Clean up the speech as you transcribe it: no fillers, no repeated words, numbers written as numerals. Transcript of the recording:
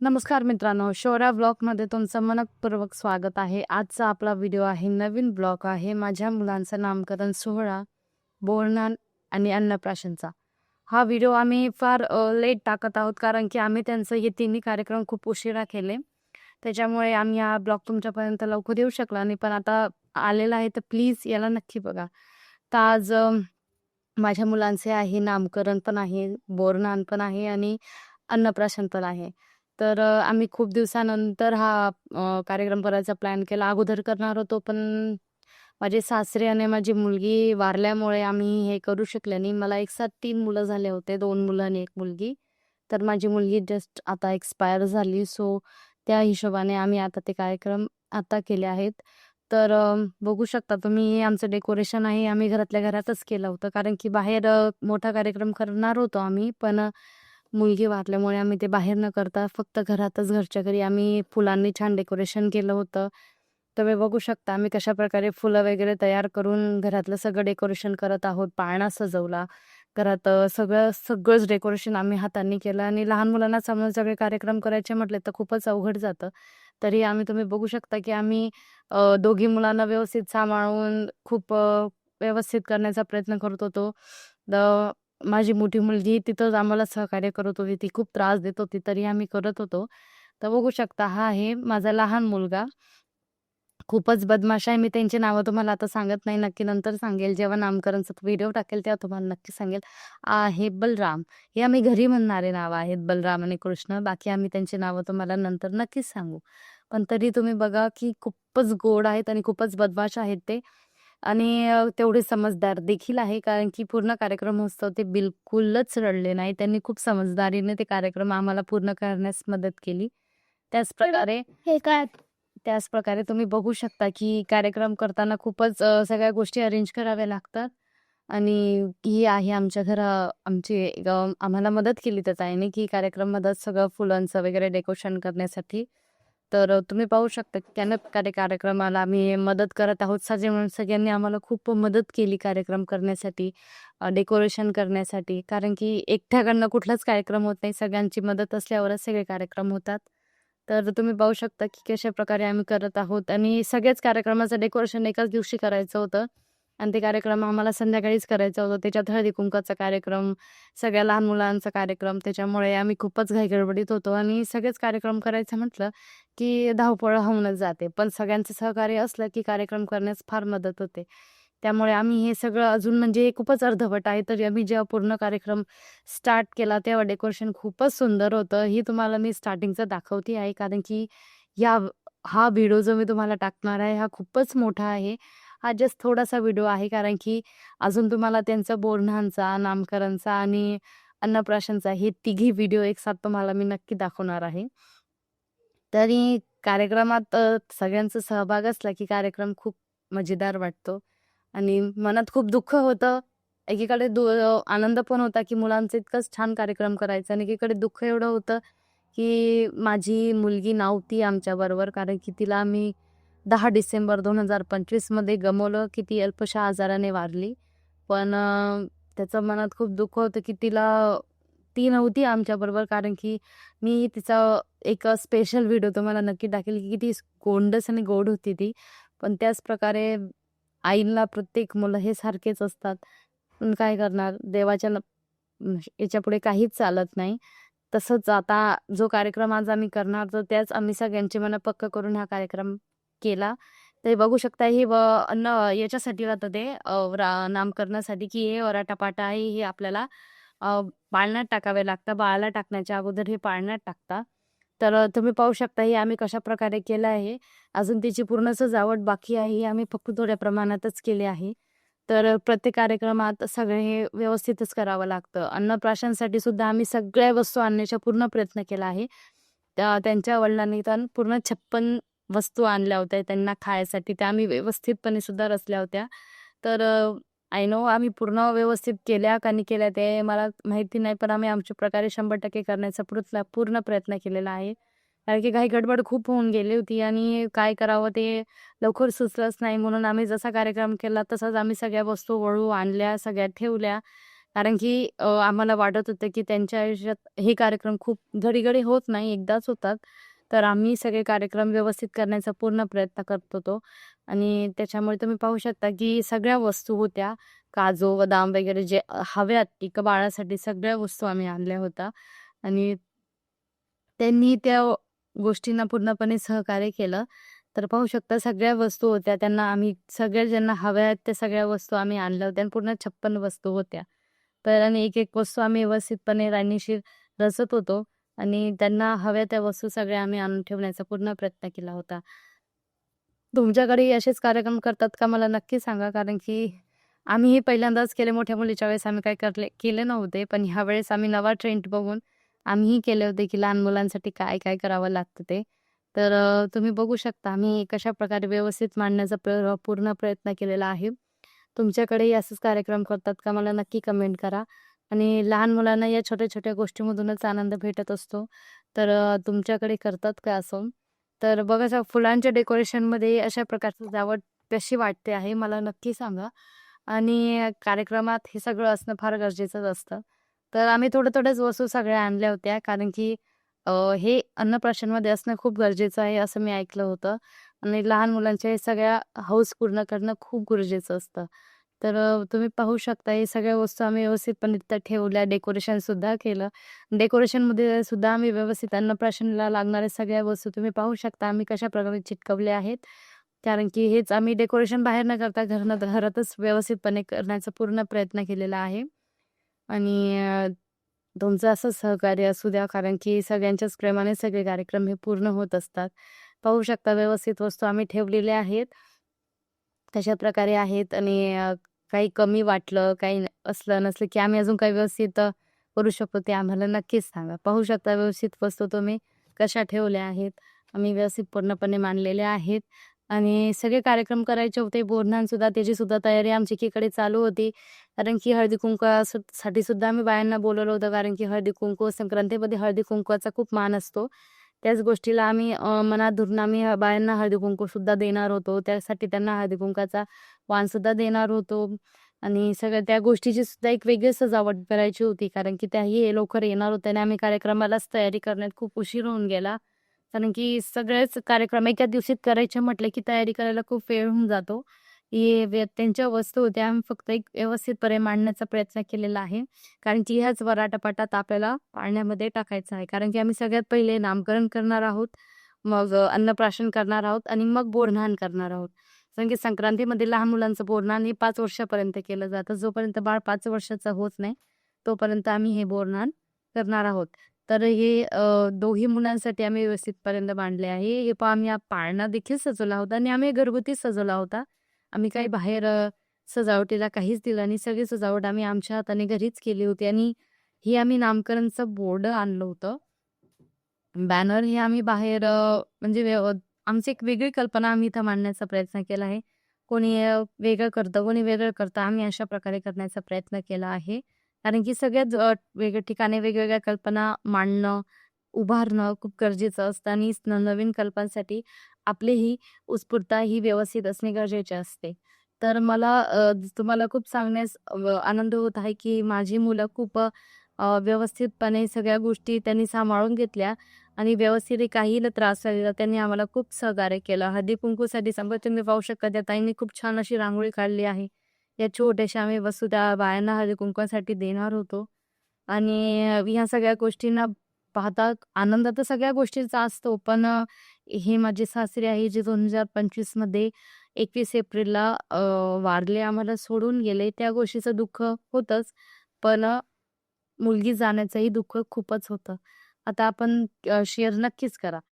नमस्कार मित्रांनो, शौर्या ब्लॉगमध्ये तुमचं मनःपूर्वक स्वागत आहे. आजचा आपला व्हिडिओ आहे, नवीन ब्लॉग आहे. माझ्या मुलांचं नामकरण सोहळा, बोरनान आणि अन्नप्राशनचा. हा व्हिडिओ आम्ही फार लेट टाकत आहोत, कारण की आम्ही त्यांचं हे तिन्ही कार्यक्रम खूप उशिरा केले. त्याच्यामुळे आम्ही हा ब्लॉग तुमच्यापर्यंत लवकर येऊ शकला नाही, पण आता आलेला आहे, तर प्लीज याला नक्की बघा. तर आज माझ्या मुलांचे आहे नामकरण पण आहे, बोरनान पण आहे आणि अन्नप्राशन पण आहे. तर आम्ही खूप दिवसानंतर हा कार्यक्रम करायचा प्लॅन केला. अगोदर करणार होतो, पण माझे सासरे आणि माझी मुलगी वारल्यामुळे आम्ही हे करू शकले नाही. मला एकसाथ 3 मुलं झाले होते, 2 मुलं आणि 1 मुलगी. तर माझी मुलगी जस्ट आता एक्सपायर झाली. सो त्या हिशोबाने आम्ही आता ते कार्यक्रम आता केले आहेत. तर बघू शकता तुम्ही, हे आमचं डेकोरेशन आहे. आम्ही घरातल्या घरातच केलं होतं, कारण की बाहेर मोठा कार्यक्रम करणार होतो आम्ही, पण मुलगी वारल्यामुळे आम्ही ते बाहेर न करता फक्त घरातच, घरच्या घरी आम्ही फुलांनी छान डेकोरेशन केलं होतं. तुम्ही बघू शकता आम्ही कशाप्रकारे फुलं वगैरे तयार करून घरातलं सगळं डेकोरेशन करत आहोत. पाळणा सजवला. घरात सगळंच डेकोरेशन आम्ही हातांनी केलं आणि लहान मुलांना समोर सगळे कार्यक्रम करायचे म्हटले तर खूपच अवघड जातं. तरी तुम्ही बघू शकता की आम्ही दोघी मुलांना व्यवस्थित सांभाळून खूप व्यवस्थित करण्याचा प्रयत्न करत होतो. माझी मोठी मुलगी तिथंच आम्हाला सहकार्य करत होती. ती खूप त्रास देत होती, तरी आम्ही करत होतो. तर बघू शकता हा आहे माझा लहान मुलगा. खूपच बदमाश आहे. मी त्यांची नावं तुम्हाला आता सांगत नाही. नक्की नंतर सांगेल. जेव्हा नामकरणचा व्हिडिओ टाकेल तेव्हा तुम्हाला नक्की सांगेल. आहे बलराम. हे आम्ही घरी म्हणणारे नावं आहेत, बलराम आणि कृष्ण. बाकी आम्ही त्यांची नावं तुम्हाला नंतर नक्कीच सांगू. पण तरी तुम्ही बघा की खूपच गोड आहेत आणि खूपच बदमाश आहेत ते. आणि तेवढे समजदार देखील आहे, कारण की पूर्ण कार्यक्रम महोत्सव ते बिलकुलच रडले नाही. त्यांनी खूप समजदारीने ते कार्यक्रम आम्हाला पूर्ण करण्यास मदत केली. त्याचप्रकारे हे काय त्याचप्रकारे तुम्ही बघू शकता की कार्यक्रम करताना खूपच सगळ्या गोष्टी अरेंज कराव्या लागतात. आणि ही आहे आमच्या आमची आम्हाला मदत केली त्या ताईने की कार्यक्रमात सगळं फुलांचं वगैरे डेकोरेशन करण्यासाठी. तर तुम्ही पाहू शकता की त्यानं प्रकारे कार्यक्रमाला आम्ही मदत करत आहोत. म्हणून सगळ्यांनी आम्हाला खूप मदत केली कार्यक्रम करण्यासाठी, डेकोरेशन करण्यासाठी. कारण की एकट्याकडनं कुठलाच कार्यक्रम होत नाही. सगळ्यांची मदत असल्यावरच सगळे कार्यक्रम होतात. तर तुम्ही पाहू शकता की कशाप्रकारे आम्ही करत आहोत आणि सगळ्याच कार्यक्रमाचं डेकोरेशन एकाच दिवशी करायचं होतं आणि ते कार्यक्रम आम्हाला संध्याकाळीच करायचं होतं. त्याच्यात हळदी-कुंकवाचा कार्यक्रम, सगळ्या लहान मुलांचा कार्यक्रम. त्याच्यामुळे आम्ही खूपच घाईगडबडीत होतो आणि सगळेच कार्यक्रम करायचं म्हटलं की धावपळ होऊनच जाते. पण सगळ्यांचं सहकार्य असलं की कार्यक्रम करण्यास फार मदत होते. त्यामुळे आम्ही हे सगळं अजून म्हणजे खूपच अर्धवट आहे. तरी आम्ही जेव्हा पूर्ण कार्यक्रम स्टार्ट केला तेव्हा डेकोरेशन खूपच सुंदर होतं. ही तुम्हाला मी स्टार्टिंगचं दाखवते आहे, कारण की या हा व्हिडिओ जो मी तुम्हाला टाकणार आहे हा खूपच मोठा आहे. हा जस्ट थोडासा व्हिडिओ आहे, कारण की अजून तुम्हाला त्यांचं बोरन्हाणचा, नामकरणचा आणि अन्नप्राशनचा हे तिघी व्हिडिओ एकसाथ तुम्हाला मी नक्की दाखवणार आहे. तरी कार्यक्रमात सगळ्यांचा सहभाग असला की कार्यक्रम खूप मजेदार वाटतो आणि मनात खूप दुःख होतं. एकीकडे आनंद पण होता की मुलांचं इतकंच छान कार्यक्रम करायचा आणि एकीकडे दुःख एवढं होतं की माझी मुलगी नव्हती आमच्याबरोबर, कारण की तिला आम्ही 10 डिसेंबर 2025 मध्ये गमावलं, की ती अल्पशा आजाराने वारली. पण त्याचं मनात खूप दुःख होतं की ती नव्हती आमच्याबरोबर, कारण की मी तिचा एक स्पेशल व्हिडिओ तुम्हाला नक्की टाकेल की किती गोंडस आणि गोड होती ती. पण त्याच प्रकारे आईला प्रत्येक मुलं हे सारखेच असतात. पण काय करणार, देवाच्या याच्यापुढे काहीच चालत नाही. तसंच आता जो कार्यक्रम आज आम्ही करणार तर त्याच आम्ही सगळ्यांची मनं पक्क करून हा कार्यक्रम केला. ते बघू शकता हे अन्न याच्यासाठी राहतं ते नामकरणासाठी, की हे वराटा-पाटा आहे हे आपल्याला पाळण्यात टाकावे लागतं. बाळाला टाकण्याच्या अगोदर हे पाळण्यात टाकतात. तर तुम्ही पाहू शकता हे आम्ही कशाप्रकारे केलं आहे. अजून तिची पूर्ण सजावट बाकी आहे. हे आम्ही फक्त थोड्या प्रमाणातच केले आहे. तर प्रत्येक कार्यक्रमात सगळे हे व्यवस्थितच करावं लागतं. अन्नप्राशनसाठी सुद्धा आम्ही सगळ्या वस्तू आणण्याचा पूर्ण प्रयत्न केला आहे. त्यांच्या वडिलांनी तर पूर्ण 56 वस्तू आणल्या होत्या त्यांना खायसाठी. त्या आम्ही व्यवस्थितपणे सुद्धा रचल्या होत्या. तर आय नो आम्ही पूर्ण व्यवस्थित केल्या का नाही केल्या ते मला माहिती नाही, पण आम्ही आमच्या प्रकारे 100% करण्याचा पूर्ण प्रयत्न केलेला आहे. कारण की काही गडबड खूप होऊन गेली होती आणि काय करावं ते लवकर सुचलंच नाही. म्हणून आम्ही जसा कार्यक्रम केला तसाच आम्ही सगळ्या वस्तू वळू आणल्या, सगळ्या ठेवल्या. कारण की आम्हाला वाटत होतं की त्यांच्या आयुष्यात हे कार्यक्रम खूप घडी-घडी होत नाही, एकदाच होतात. तर आम्ही सगळे कार्यक्रम व्यवस्थित करण्याचा पूर्ण प्रयत्न करत होतो आणि त्याच्यामुळे तुम्ही पाहू शकता की सगळ्या वस्तू होत्या. काजू, बदाम वगैरे जे हव्यात एका बाळासाठी सगळ्या वस्तू आम्ही आणल्या होत्या आणि त्यांनी त्या गोष्टींना पूर्णपणे सहकार्य केलं. तर पाहू शकता सगळ्या वस्तू होत्या. त्यांना आम्ही सगळ्या ज्यांना हव्या आहेत त्या सगळ्या वस्तू आम्ही आणल्या होत्या आणि पूर्ण 56 वस्तू होत्या. तर आणि एक-एक वस्तू आम्ही व्यवस्थितपणे रांगेशीर रचत होतो आणि त्यांना हव्या त्या वस्तू सगळ्या आम्ही आणून ठेवण्याचा पूर्ण प्रयत्न केला होता. तुमच्याकडेही असेच कार्यक्रम करतात का मला नक्की सांगा. कारण की आम्हीही पहिल्यांदाच केले मोठ्या मुलीच्या वेळेस आम्ही काही केले नव्हते. पण ह्यावेळेस आम्ही नवा ट्रेंड बघून आम्हीही केले होते, की लहान मुलांसाठी काय-काय करावं लागतं ते. तर तुम्ही बघू शकता आम्ही कशाप्रकारे व्यवस्थित मांडण्याचा पूर्ण प्रयत्न केलेला आहे. तुमच्याकडेही असेच कार्यक्रम करतात का मला नक्की कमेंट करा. आणि लहान मुलांना या छोट्या-छोट्या गोष्टीमधूनच आनंद भेटत असतो. तर तुमच्याकडे करतात का असं? तर बघा फुलांच्या डेकोरेशनमध्ये अशा प्रकारची सजावट कशी वाटते आहे मला नक्की सांगा. आणि कार्यक्रमात हे सगळं असणं फार गरजेचंच असतं. तर आम्ही थोड्या-थोड्याच वस्तू सगळ्या आणल्या होत्या कारण की हे अन्नप्राशनमध्ये असणं खूप गरजेचं आहे असं मी ऐकलं होतं. आणि लहान मुलांच्या हे सगळ्या हौस पूर्ण करणं खूप गरजेचं असतं. तर तुम्ही पाहू शकता हे सगळ्या वस्तू आम्ही व्यवस्थितपणे तिथं ठेवल्या, डेकोरेशनसुद्धा केलं. डेकोरेशनमध्ये सुद्धा आम्ही व्यवस्थित अन्नप्राशनला लागणाऱ्या सगळ्या वस्तू तुम्ही पाहू शकता आम्ही कशाप्रकारे चिटकवल्या आहेत. कारण की हेच आम्ही डेकोरेशन बाहेर न करता घरातच व्यवस्थितपणे करण्याचा पूर्ण प्रयत्न केलेला आहे. आणि तुमचं असं सहकार्य असू द्या कारण की सगळ्यांच्याच प्रेमाने सगळे कार्यक्रम हे पूर्ण होत असतात. पाहू शकता व्यवस्थित वस्तू आम्ही ठेवलेल्या आहेत. तशा प्रकारे आहेत आणि काही कमी वाटलं, काही असलं नसलं, की आम्ही अजून काही व्यवस्थित करू शकतो ते आम्हाला नक्कीच सांगा. पाहू शकता व्यवस्थित वस्तू तुम्ही कशा ठेवल्या आहेत. आम्ही व्यवस्थित पूर्णपणे मांडलेल्या आहेत आणि सगळे कार्यक्रम करायचे होते. बोरन्हाणसुद्धा त्याची सुद्धा तयारी आमची एकीकडे चालू होती. कारण की हळदी-कुंकवासाठी सुद्धा आम्ही बायांना बोलावलं होतं. कारण की हळदी-कुंकू संक्रांतीमध्ये हळदी-कुंकवाचा खूप मान असतो. त्याच गोष्टीला आम्ही मनात धरून आम्ही बायांना हळदी-कुंकू सुद्धा देणार होतो. त्यासाठी त्यांना हळदी-कुंकवाचा वाणसुद्धा देणार होतो आणि सगळ्या त्या गोष्टीची सुद्धा एक वेगळी सजावट करायची होती. कारण की त्याही लवकर येणार होत्या आणि आम्ही कार्यक्रमालाच तयारी करण्यात खूप उशीर होऊन गेला. कारण की सगळेच कार्यक्रम एका दिवशीत करायचे म्हटले की तयारी करायला खूप वेळ होऊन जातो. त्यांच्या वस्तू होत्या आम्ही फक्त एक व्यवस्थितपणे मांडण्याचा प्रयत्न केलेला आहे. कारण की ह्याच वराटापाटात आपल्याला पाळण्यामध्ये टाकायचं आहे. कारण की आम्ही सगळ्यात पहिले नामकरण करणार आहोत, मग अन्नप्राशन करणार आहोत आणि मग बोरन्हाण करणार आहोत. कारण की संक्रांतीमध्ये लहान मुलांचं बोरन्हाण हे 5 वर्षापर्यंत केलं जातं. जोपर्यंत बाळ 5 वर्षाचं होत नाही, तोपर्यंत आम्ही हे बोरन्हाण करणार आहोत. तर हे दोघी मुलांसाठी आम्ही व्यवस्थितपर्यंत मांडले आहे. हे पहा आम्ही हा पाळणा देखील सजवला होता आणि आम्ही घरगुतीच सजवला होता. आम्ही काही बाहेर सजावटीला काहीच दिलं नाही. सगळी सजावट आम्ही आमच्या हाताने घरीच केली होती आणि ही आम्ही नामकरणचं बोर्ड आणलं होतं. बॅनर हे आम्ही बाहेर म्हणजे आमची एक वेगळी कल्पना आम्ही इथं मांडण्याचा प्रयत्न केला आहे. कोणी वेगळं करतं, कोणी वेगळं करतं. आम्ही अशा प्रकारे करण्याचा प्रयत्न केला आहे. कारण की सगळ्याच वेगळ्या ठिकाणी वेगवेगळ्या कल्पना मांडणं, उभारणं खूप गरजेचं असतं आणि नवीन कल्पनांसाठी आपलीही उत्स्फूर्तता ही व्यवस्थित असणे गरजेचे असते. तर मला तुम्हाला खूप सांगण्यास आनंद होत आहे, की माझी मुलं खूप व्यवस्थितपणे सगळ्या गोष्टी त्यांनी सांभाळून घेतल्या आणि व्यवस्थित काहीही त्रास झालेला त्यांनी आम्हाला खूप सहकार्य केलं. हळदी-कुंकूसाठी समजा तुम्ही पाहू शकता त्या ताईंनी खूप छान अशी रांगोळी काढली आहे. या छोट्याशा आम्ही वस्तू त्या बायांना हळदी-कुंकवासाठी देणार होतो आणि ह्या सगळ्या गोष्टींना पाहता आनंद तर सगळ्या गोष्टींचा असतो. पण हे माझे सासरे आहे जे 2025 मध्ये 21 एप्रिलला वारले, आम्हाला सोडून गेले. त्या गोष्टीचं दुःख होतंच. पण मुलगी जाण्याचंही दुःख खूपच होतं. आता आपण शेअर नक्कीच करा.